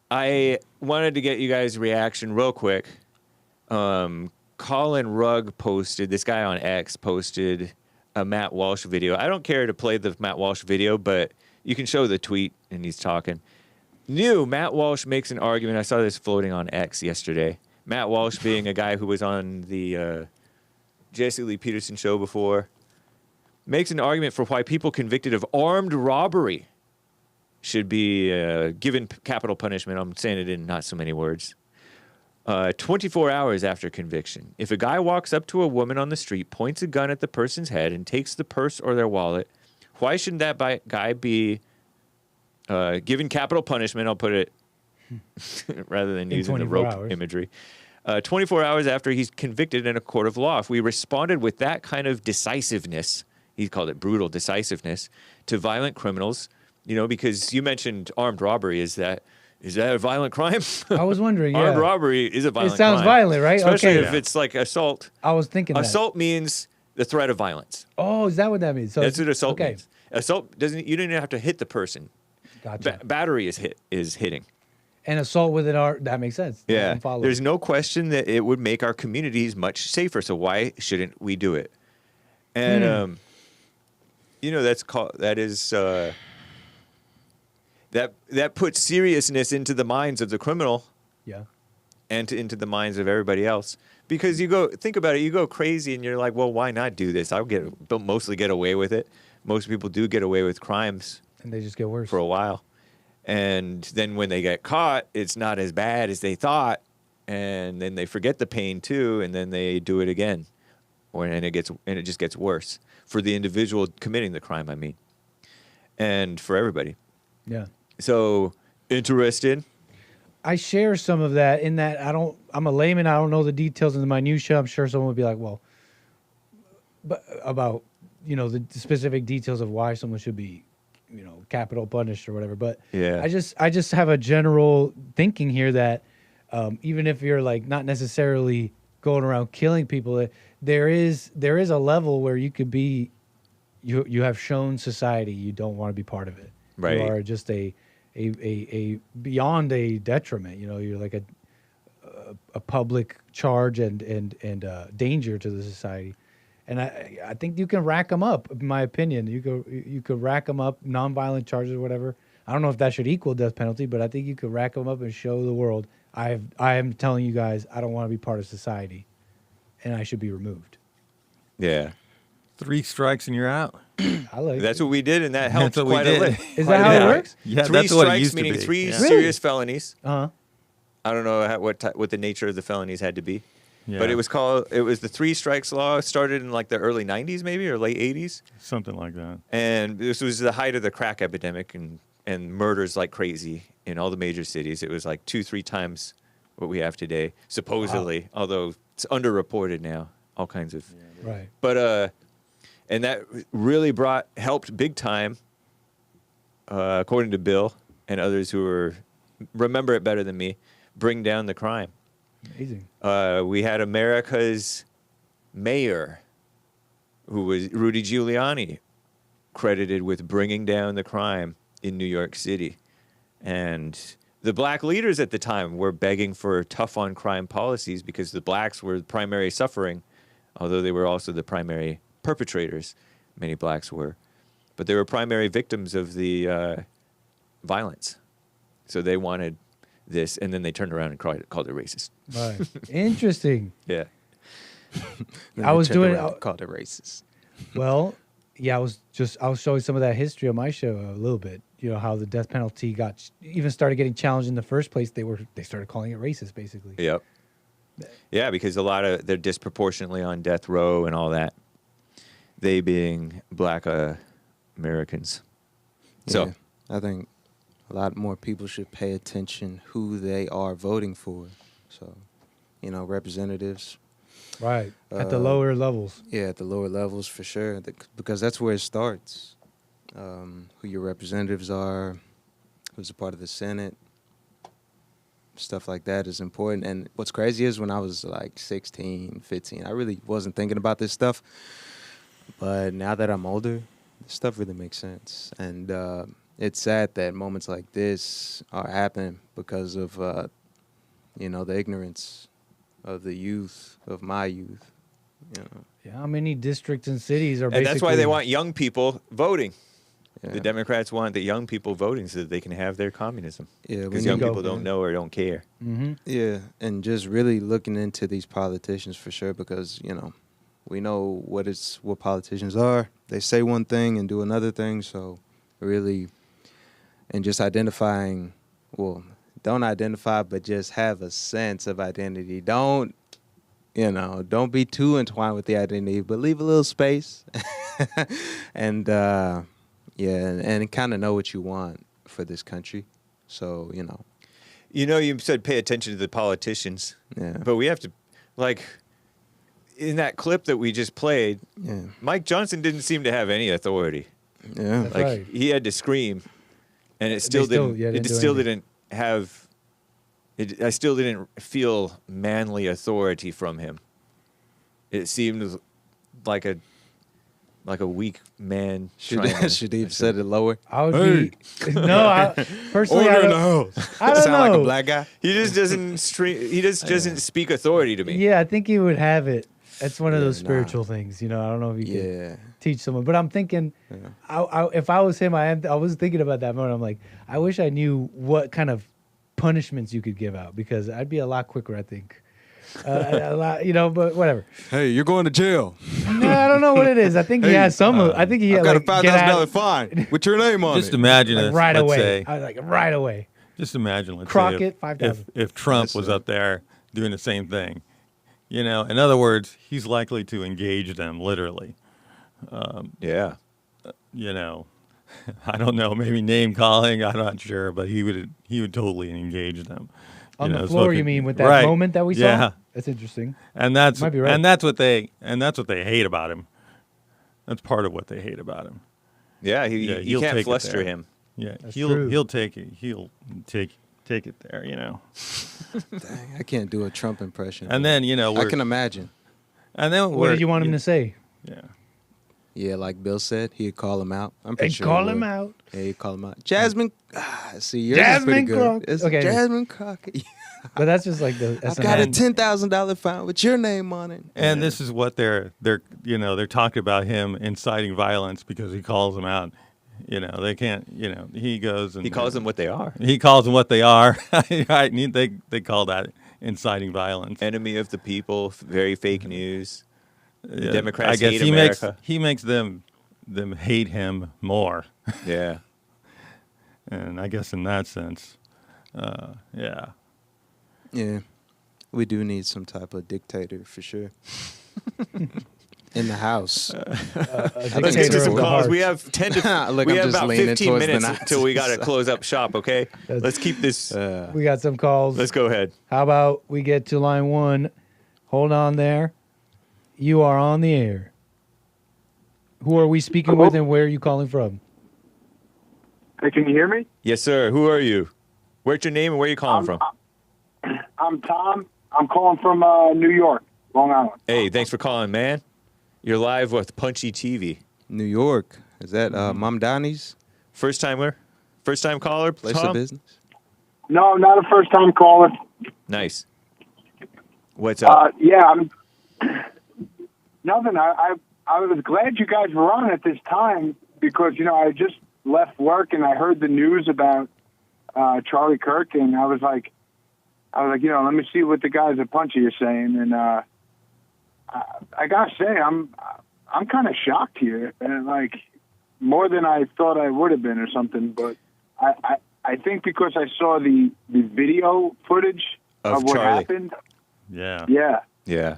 I wanted to get you guys' reaction real quick. Colin Rugg posted, this guy on X posted a Matt Walsh video. I don't care to play the Matt Walsh video, but you can show the tweet and he's talking. Matt Walsh makes an argument. I saw this floating on X yesterday. Matt Walsh being a guy who was on the Jesse Lee Peterson show before, makes an argument for why people convicted of armed robbery should be given capital punishment. I'm saying it in not so many words. 24 hours after conviction. If a guy walks up to a woman on the street, points a gun at the person's head, and takes the purse or their wallet, why shouldn't that guy be given capital punishment? I'll put it rather than In using the 24 rope hours. imagery. 24 hours after he's convicted in a court of law. If we responded with that kind of decisiveness, he called it brutal decisiveness, to violent criminals, because you mentioned armed robbery. Is that a violent crime? I was wondering. Armed Yeah. robbery is a violent crime. It sounds violent, right? Especially Okay. if it's like assault. I was thinking that. Assault means the threat of violence. Oh, is that what that means? So That's what assault okay. means. Assault doesn't. You don't even have to hit the person. Gotcha. Battery is hitting. And assault with an art, that makes sense. Yeah. I'm following. There's no question that it would make our communities much safer. So why shouldn't we do it? And that puts seriousness into the minds of the criminal. Yeah. And into the minds of everybody else. Because think about it, you go crazy and you're like, well, why not do this? I'll mostly get away with it. Most people do get away with crimes. And they just get worse. For a while. And then when they get caught, it's not as bad as they thought. And then they forget the pain too, and then they do it again. And it just gets worse. For the individual committing the crime, I mean. And for everybody. Yeah. So, interested? I share some of that in that I'm a layman. I don't know the details and the minutia. I'm sure someone would be like, well, but about, the specific details of why someone should be, capital punished or whatever. But yeah. I just have a general thinking here that even if you're like not necessarily going around killing people, there is a level where you could be, you have shown society you don't want to be part of it. Right. You are just a beyond a detriment. You're like a public charge and danger to the society. And I think you can rack them up. In my opinion, you could rack them up, nonviolent charges or whatever. I don't know if that should equal death penalty, but I think you could rack them up and show the world I am telling you guys I don't want to be part of society, and I should be removed. Yeah. 3 strikes and you're out. I like That's it. what we did, and that helped That's what we quite a did. bit. Is that how it works? Yeah, 3 that's strikes, what it used to meaning be. 3 Yeah. serious felonies. Uh-huh. I don't know what the nature of the felonies had to be. Yeah. But it was the 3 strikes law. Started in like the early 90s maybe, or late 80s. Something like that. And this was the height of the crack epidemic and murders like crazy in all the major cities. It was like 2-3 times what we have today, supposedly, although it's underreported now, all kinds of. Right. But, and that really helped big time, according to Bill and others who remember it better than me, bring down the crime. Amazing. We had America's mayor, who was Rudy Giuliani, credited with bringing down the crime in New York City. And the black leaders at the time were begging for tough on crime policies because the blacks were the primary suffering, although they were also the primary perpetrators. Many blacks were. But they were primary victims of the violence. So they wanted this, and then they turned around and called it racist. Right. Interesting. Yeah. Then I was they turned doing- around and called it racist. Well, yeah, I was showing some of that history on my show a little bit. How the death penalty even started getting challenged in the first place. They started calling it racist, basically. Yep. Yeah, because they're disproportionately on death row and all that. They being black Americans. So Yeah, I think a lot more people should pay attention who they are voting for. So, representatives. Right. At the lower levels. Yeah, at the lower levels for sure, because that's where it starts. Who your representatives are, who's a part of the Senate, stuff like that is important. And what's crazy is when I was like 16, 15, I really wasn't thinking about this stuff. But now that I'm older, this stuff really makes sense. And it's sad that moments like this are happening because of, the ignorance of the youth, of my youth. Yeah, how many districts and cities are basically... And that's why they want young people voting. Yeah. The Democrats want the young people voting so that they can have their communism. Yeah, Because we young need- people don't know or don't care. Mm-hmm. Yeah, and just really looking into these politicians for sure, because we know what politicians are. They say one thing and do another thing. So really, and just identifying. Well, don't identify, but just have a sense of identity. Don't be too entwined with the identity, but leave a little space, and and kind of know what you want for this country. So You know, you said pay attention to the politicians. Yeah. But we have to, like, in that clip that we just played, Yeah. Mike Johnson didn't seem to have any authority. Yeah. That's Like right. he had to scream, and it still didn't. yeah, It do still anything. didn't have. I still didn't feel manly authority from him. It seemed like a weak man. Should trying to- should he have said it lower? I would be no. Personally, I don't, house. I don't Sound know. like a black guy. He just doesn't He just doesn't speak authority to me. Yeah, I think he would have it. It's one of Yeah, those nah. spiritual things, you know. I don't know if you can Yeah. teach someone, but I'm thinking, if I was him, I was thinking about that moment. I'm like, I wish I knew what kind of punishments you could give out because I'd be a lot quicker, I think. A lot, you know, but whatever. Hey, you're going to jail. No, I don't know what it is. I think he has some. I think he I've had got like, a get out- $5,000 fine with your name on Just it. imagine like this. right let's away. say, I was like right away. just imagine. Let's Crockett, say if, 5,000. if Trump That's was it. up there doing the same thing, you know, in other words, he's likely to engage them literally. Yeah. You know, I don't know, maybe name calling. I'm not sure, but he would totally engage them. On You the know, floor, so you if- mean, with that right. moment that we saw? Yeah, That's interesting. and that's Might be right. and that's what they hate about him. That's part of what they hate about him. Yeah. You he'll can't take it fluster there. him. Yeah, That's true. he'll take it. He'll take it there. You know, Dang, I can't do a Trump impression. and then you know I can imagine. and then What did you want him to say? Yeah. Yeah, like Bill said, he'd call him out. I'm pretty Hey, sure. call he him would. out. Yeah, he'd call him out. Jasmine. See, yours is Jasmine pretty good. Crockett. It's Okay. Jasmine Crockett. But that's just like the I've got a SNL. $10,000 fine with your name on it. And this is what they're talking about him inciting violence because he calls them out. You know, they can't. You know, he goes and He calls them what they are. He calls them what they are. Right? They call that inciting violence. Enemy of the people. Very fake news. The Yeah, Democrats I guess hate he America. makes them hate him more. Yeah. And I guess in that sense, yeah. Yeah, we do need some type of dictator for sure. In the house. Let's get dictator to some of the calls. heart. We have 10 to Look, we I'm have just about leaning 15 towards the minutes Nazis. until we got to close up shop, okay? Let's keep this. We got some calls. Let's go ahead. How about we get to line one? Hold on there. You are on the air. Who are we speaking with and where are you calling from? Hey, can you hear me? Yes, sir. Who are you? Where's your name and where are you calling from? I'm Tom. I'm calling from New York, Long Island. Hey, thanks for calling, man. You're live with Punchie TV. New York. Is that Mom Donnie's First timer? First time caller, place Tom? of business? No, not a first-time caller. Nice. What's up? Yeah, I'm nothing. I was glad you guys were on at this time because I just left work and I heard the news about Charlie Kirk and I was like, let me see what the guys at Punchie are saying, and I gotta say, I'm kind of shocked here, and like more than I thought I would have been or something. But I think because I saw the video footage Of of what Charlie. happened. Yeah. Yeah. Yeah.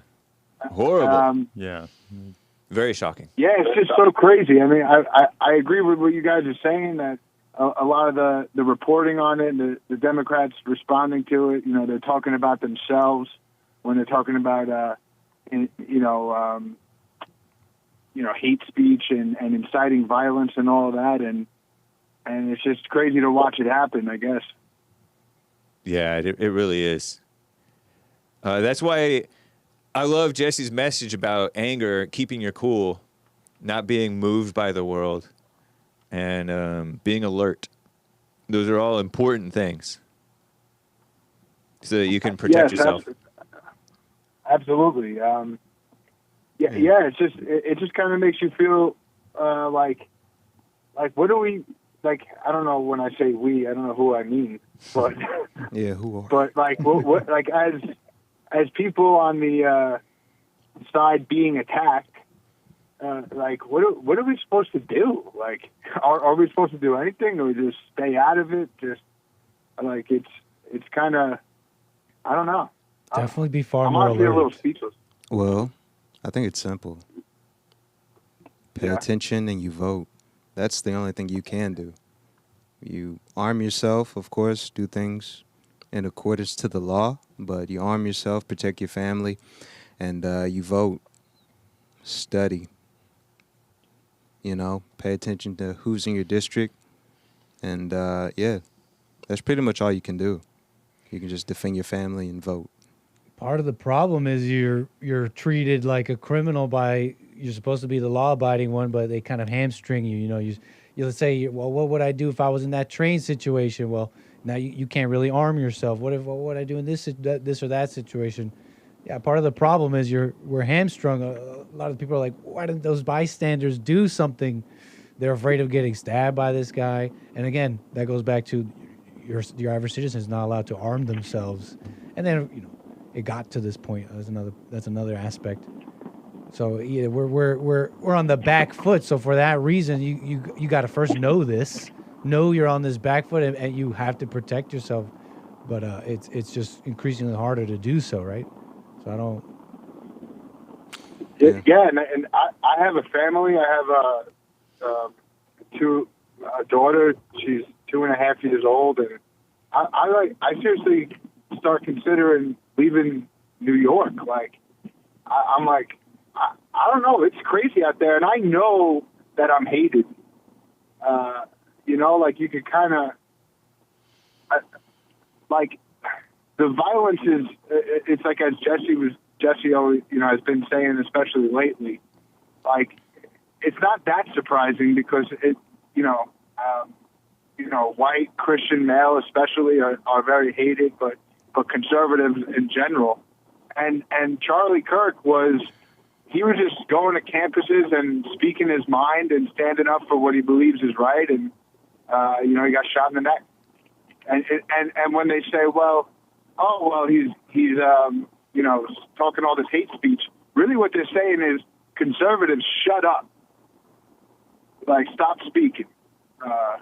Horrible. Yeah. Very shocking. Yeah, it's just so crazy. I mean, I agree with what you guys are saying that a lot of the reporting on it, the Democrats responding to it, they're talking about themselves when they're talking about, hate speech and inciting violence and all of that. And it's just crazy to watch it happen, I guess. Yeah, it really is. That's why I love Jesse's message about anger, keeping your cool, not being moved by the world, and being alert. Those are all important things so that you can protect yourself. Absolutely. It just kind of makes you feel like what do we like? I don't know when I say we, I don't know who I mean, but Yeah, who are? but like what like as people on the side being attacked, like what are we supposed to do? Like, are we supposed to do anything or just stay out of it? Just like it's kind of, I don't know. Definitely be far I'm more honestly a little alert. speechless. Well, I think it's simple. Pay Yeah. attention and you vote. That's the only thing you can do. You arm yourself, of course, do things in accordance to the law, but you arm yourself, protect your family, and you vote, study, pay attention to who's in your district. And, yeah, that's pretty much all you can do. You can just defend your family and vote. Part of the problem is you're treated like a criminal you're supposed to be the law-abiding one, but they kind of hamstring you. You'll say, well, what would I do if I was in that train situation? Well, now you can't really arm yourself. What would I do in this or that situation? Yeah, part of the problem is we're hamstrung. A lot of people are like, why didn't those bystanders do something? They're afraid of getting stabbed by this guy. And again, that goes back to your average citizen is not allowed to arm themselves. And then it got to this point. That's another aspect. So yeah, we're on the back foot. So for that reason, you got to first know this, know you're on this back foot, and you have to protect yourself. But it's just increasingly harder to do so, right? So I don't. Yeah, and I have a family. I have a daughter. She's 2.5 years old, and I seriously start considering leaving New York. Like I'm like. I don't know. It's crazy out there, and I know that I'm hated. Like you could kind of, like, the violence is. It's like as Jesse always, has been saying, especially lately. Like, it's not that surprising because white Christian male especially are very hated, but conservatives in general, and Charlie Kirk was. He was just going to campuses and speaking his mind and standing up for what he believes is right. And, he got shot in the neck. And when they say, he's talking all this hate speech, really what they're saying is conservatives, shut up. Like, stop speaking. To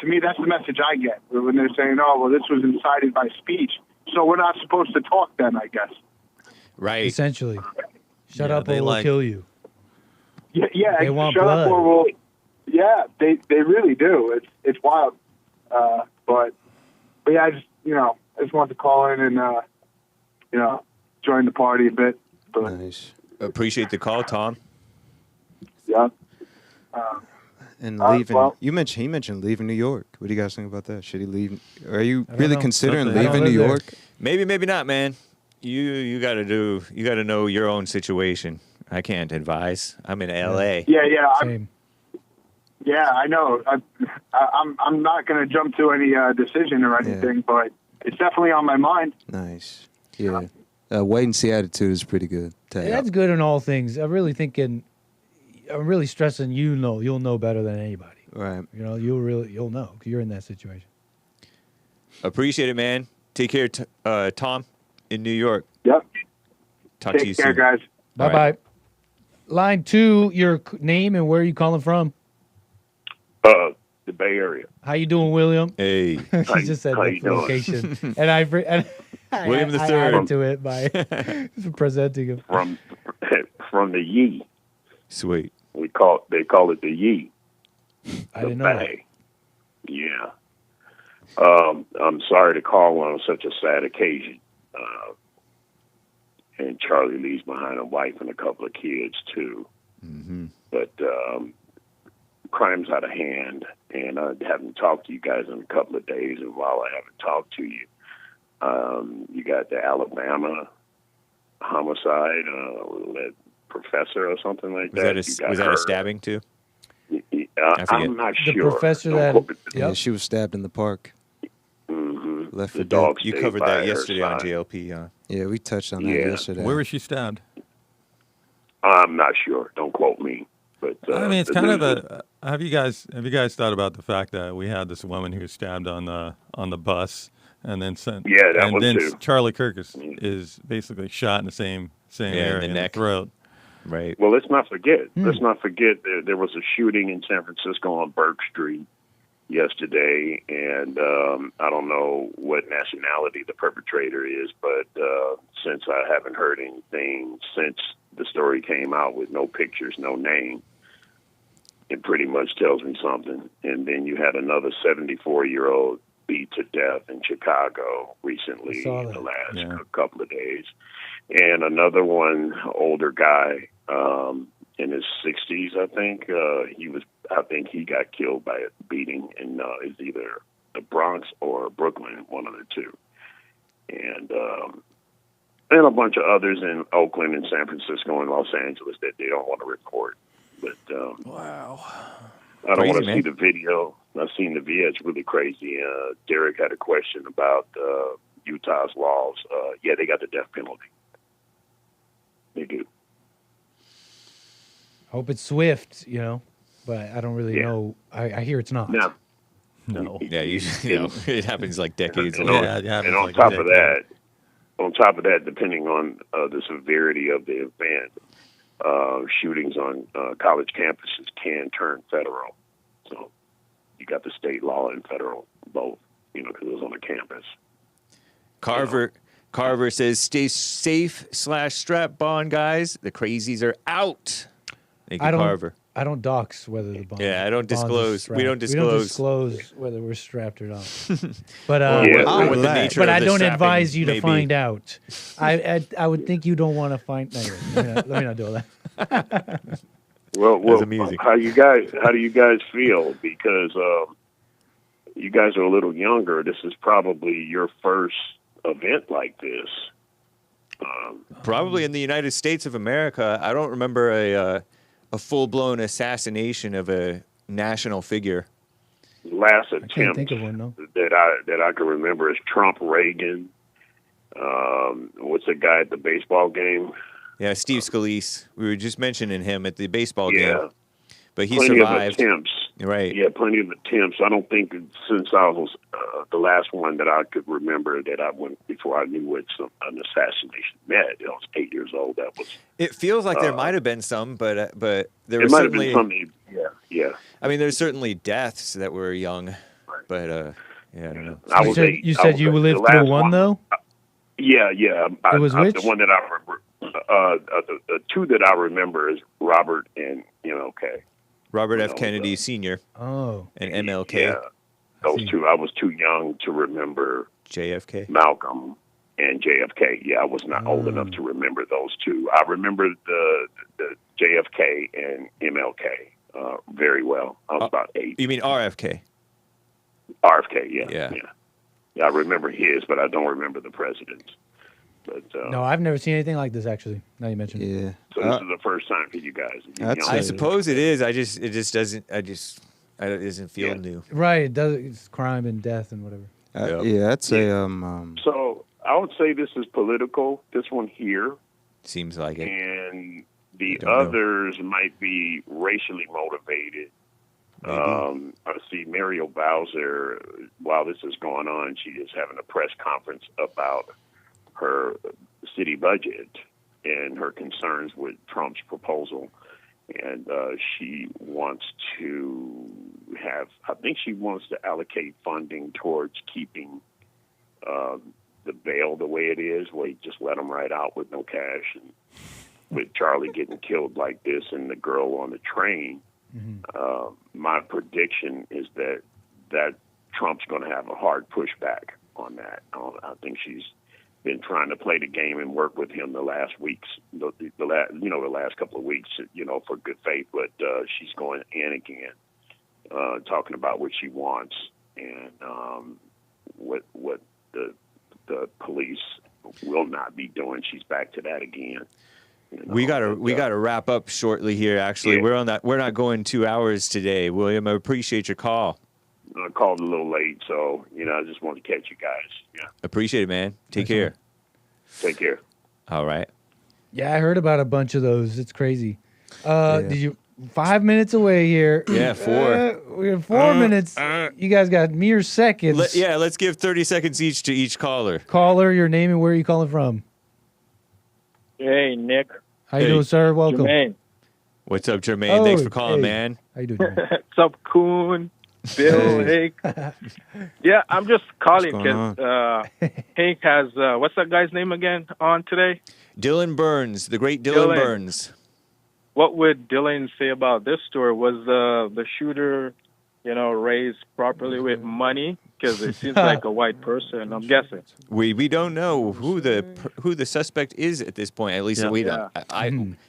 me, that's the message I get when they're saying, this was incited by speech. So we're not supposed to talk then, I guess. Right. Essentially. Shut up or we'll kill you. Yeah, they want shut blood. Up or we'll... Yeah, they really do. It's wild. But yeah, I just wanted to call in and, join the party a bit. But, nice. Appreciate the call, Tom. Yeah. And leaving, he mentioned leaving New York. What do you guys think about that? Should he leave? Are you really considering leaving New York? Maybe not, man. You got to know your own situation. I can't advise. I'm in LA. Yeah. Same. Yeah, I know. I'm not going to jump to any decision or anything, but it's definitely on my mind. Nice. Yeah. Wait and see attitude is pretty good. That's good in all things. I'm really stressing you'll know better than anybody. Right. You'll know because you're in that situation. Appreciate it, man. Take care, Tom, in New York. Yep. Talk to you soon. Take care, guys. Bye-bye. Right. Line 2, your name and where are you calling from? The Bay Area. How you doing, William? Hey. She just said the location. And I William the I Third. added to it by presenting him. From the Yee. Sweet. They call it the Yee. I didn't know that. Yeah. I'm sorry to call on such a sad occasion. And Charlie leaves behind a wife and a couple of kids, too. Mm-hmm. But crime's out of hand, and I haven't talked to you guys in a couple of days. And while I haven't talked to you, you got the Alabama homicide, that professor or something like that. Was that a stabbing, too? I'm not sure. The professor Yeah, she was stabbed in the park. Mm-hmm. Left for the dead. dog. You covered that yesterday on JLP, huh? Yeah, we touched on that yesterday. Where was she stabbed? I'm not sure. Don't quote me. But I mean, it's kind of a. Have you guys thought about the fact that we had this woman who was stabbed on the bus and then sent? Yeah, that and one then too. Charlie Kirk is basically shot in the same area in the neck. throat. Right. Well, let's not forget. Let's not forget there was a shooting in San Francisco on Burke Street yesterday, and I don't know what nationality the perpetrator is, but since I haven't heard anything since the story came out with no pictures, no name, it pretty much tells me something. And then you had another 74-year-old beat to death in Chicago recently saw in the that. last couple of days. And another one, older guy, in his 60s, I think. I think he got killed by a beating in is either the Bronx or Brooklyn, one of the two. And a bunch of others in Oakland and San Francisco and Los Angeles that they don't want to report. But Wow. I don't want to Crazy, see the video. I've seen the video. It's really crazy. Derrick had a question about Utah's laws. Yeah, they got the death penalty. They do. Hope it's swift, you know, but I don't really know. I hear it's not. No. Yeah, it happens like decades And later. and on top of that, depending on the severity of the event, shootings on college campuses can turn federal. So you got the state law and federal both, you know, because it was on a campus. Carver says, "Stay safe / strap on, guys. The crazies are out." Thank you, Carver. I don't dox whether the bonds. Yeah, I don't bonds are disclose. strapped. We don't disclose whether we're strapped or not. But what the nature but of I the don't strapping advise you may to be. find out. I would think you don't want to find. Anyway, let me not do all that. Well, amusing. how do you guys feel? Because you guys are a little younger. This is probably your first event like this. Probably in the United States of America. I don't remember a full-blown assassination of a national figure. Last I can't attempt think of one though. that I can remember is Trump Reagan. What's the guy at the baseball game? Yeah, Steve Scalise. We were just mentioning him at the baseball Yeah. game. But he Plenty survived. of attempts. Right. Yeah, plenty of attempts. I don't think since I was the last one that I could remember that I went before I knew what an assassination meant. I was 8 years old. That was. It feels like there might have been some, but there It was might have certainly been something. Yeah. I mean, there's certainly deaths that were young, but yeah, I don't know. I was eight. You said you lived the through last one though. Yeah. It was which? The one that I remember. The two that I remember is Robert and MLK. Robert F. Kennedy Sr. Oh. And MLK. Yeah, those two. I was too young to remember JFK. Malcolm and JFK. Yeah, I was not old enough to remember those two. I remember the JFK and MLK very well. I was about 8. You mean RFK? RFK, yeah. Yeah, I remember his, but I don't remember the president's. But No, I've never seen anything like this actually. Now you mentioned it. Yeah. so this is the first time for you guys. I suppose it is. It just doesn't. It doesn't feel new. Right, it does. It's crime and death and whatever. Yeah, I'd say So I would say this is political. This one here. Seems like it. And the don't know. others might be racially motivated. I see Muriel Bowser, while this is going on, she is having a press conference about her city budget and her concerns with Trump's proposal. And she wants to she wants to allocate funding towards keeping the bail the way it is, where you just let them right out with no cash. And with Charlie getting killed like this and the girl on the train, my prediction is that Trump's going to have a hard pushback on that. I think she's been trying to play the game and work with him the last weeks, the last couple of weeks, for good faith. But she's going in again, talking about what she wants and what the police will not be doing. She's back to that again. We gotta wrap up shortly here. Actually, Yeah. we're not going 2 hours today, William. I appreciate your call. I called a little late, so I just wanted to catch you guys. Yeah, Appreciate it, man. Take care. take care. All right. Yeah, I heard about a bunch of those. It's crazy. Did you 5 minutes away here? Yeah, 4. We have 4 minutes. You guys got mere seconds. Let's give 30 seconds each to each caller. Caller, your name and where are you calling from? Hey, Nick. How you doing, sir? Welcome. Jermaine. What's up, Jermaine? Thanks for calling, hey. man. How you doing? Jermaine? What's up, Coon? Bill, Hank. Yeah, I'm just calling What's because Hank has, what's that guy's name again on today? Dylan Burns, the great Dylan Dylan. Burns. What would Dylan say about this story? Was the shooter, raised properly with money? Because it seems like a white person, I'm guessing. We don't know who the suspect is at this point. At least we don't.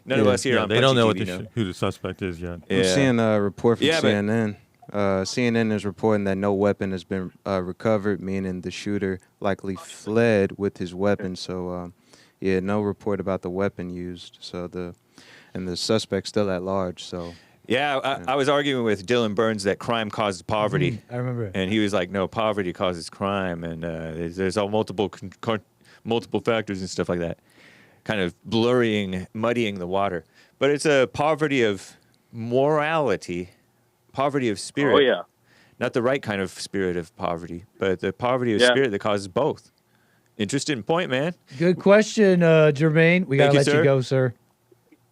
None of us here on they don't know, Punchie who the suspect is yet. I'm seeing a report from Yeah, CNN. CNN is reporting that no weapon has been recovered, meaning the shooter likely fled with his weapon. So, no report about the weapon used. So the suspect's still at large. So. Yeah, I was arguing with Dylan Burns that crime causes poverty. I remember. And he was like, no, poverty causes crime. And there's all multiple factors and stuff like that. Kind of muddying the water. But it's a poverty of morality, poverty of spirit. Oh, yeah. Not the right kind of spirit of poverty, but the poverty of spirit that causes both. Interesting point, man. Good question, Jermaine. We got to let you go, sir.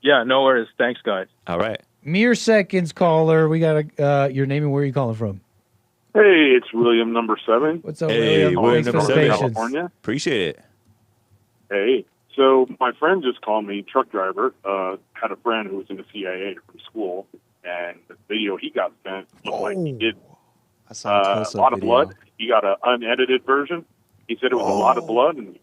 Yeah, no worries. Thanks, guys. All right. Mere seconds, caller. We got your name and where are you calling from? Hey, it's William number 7. What's up, William? William number 7. California. Appreciate it. Hey, so my friend just called me, truck driver, had a friend who was in the CIA from school, and the video he got sent looked like he did I saw a lot of blood. He got an unedited version. He said it was a lot of blood, and he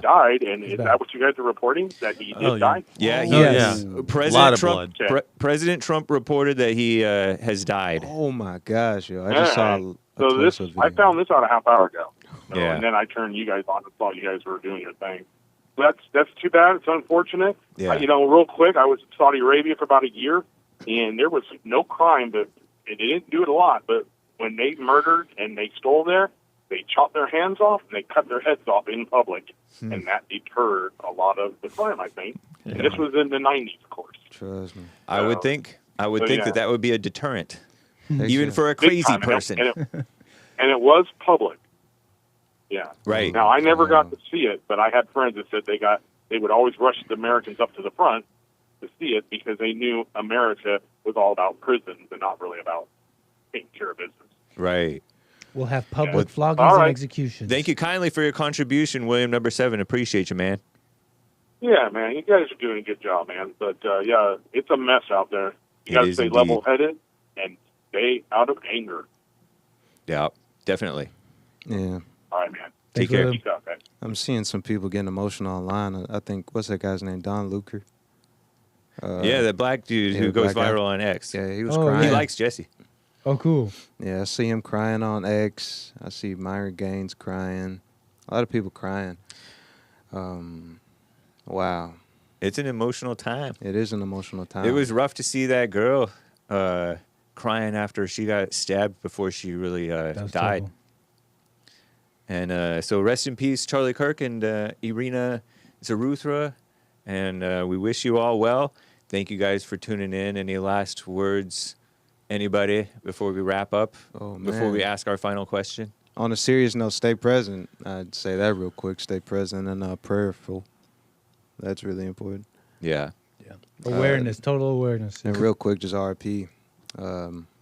died. And is that what you guys are reporting, that he did die? Yeah, President Trump. President Trump reported that he has died. Oh my gosh, yo! I just saw. I found this out a half hour ago. So, Yeah. And then I turned you guys on and saw you guys were doing your thing. That's too bad. It's unfortunate. Yeah. Real quick, I was in Saudi Arabia for about a year, and there was no crime, but they didn't do it a lot. But when they murdered and they stole there, they chopped their hands off and they cut their heads off in public, and that deterred a lot of the crime, I think. And this was in the 90s, of course. Trust me. I would think that would be a deterrent, even for a crazy person. And it was public. Yeah. Right. Now, I never got to see it, but I had friends that said they would always rush the Americans up to the front to see it because they knew America was all about prisons and not really about taking care of business. Right. We'll have public floggings and executions. Thank you kindly for your contribution, William number 7. Appreciate you, man. Yeah, man, you guys are doing a good job, man. But, it's a mess out there. You got to stay level-headed and stay out of anger. Yeah, definitely. Yeah. All right, man. Take care. Peace out, guys. I'm seeing some people getting emotional online. I think, what's that guy's name? Don Luker. The black dude who goes viral on X. Yeah, he was crying. He likes Jesse. Oh, cool. Yeah, I see him crying on X. I see Myron Gaines crying. A lot of people crying. Wow. It's an emotional time. It is an emotional time. It was rough to see that girl crying after she got stabbed before she really died. Terrible. And so rest in peace, Charlie Kirk and Iryna Zarutska. And we wish you all well. Thank you guys for tuning in. Any last words, anybody, before we wrap up? Before we ask our final question? On a serious note, stay present. I'd say that real quick. Stay present and prayerful. That's really important. Yeah. Awareness, total awareness. And real quick, just RP,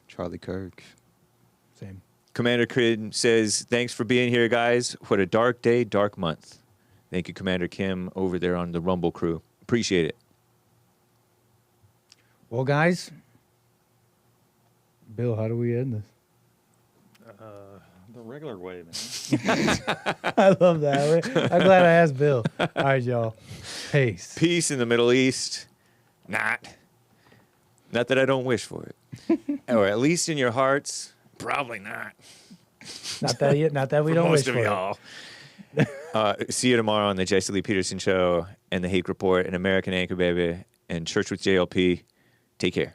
Charlie Kirk. Same. Commander Kim says, thanks for being here, guys. What a dark day, dark month. Thank you, Commander Kim, over there on the Rumble crew. Appreciate it. Well, guys, Bill, how do we end this? The regular way, man. I love that. I'm glad I asked Bill. All right, y'all. Peace. Peace in the Middle East. Not that I don't wish for it. Or at least in your hearts, probably not. Not that we don't wish for y'all. See you tomorrow on the Jesse Lee Peterson Show and the Hake Report and American Anchor Baby and Church with JLP. Take care.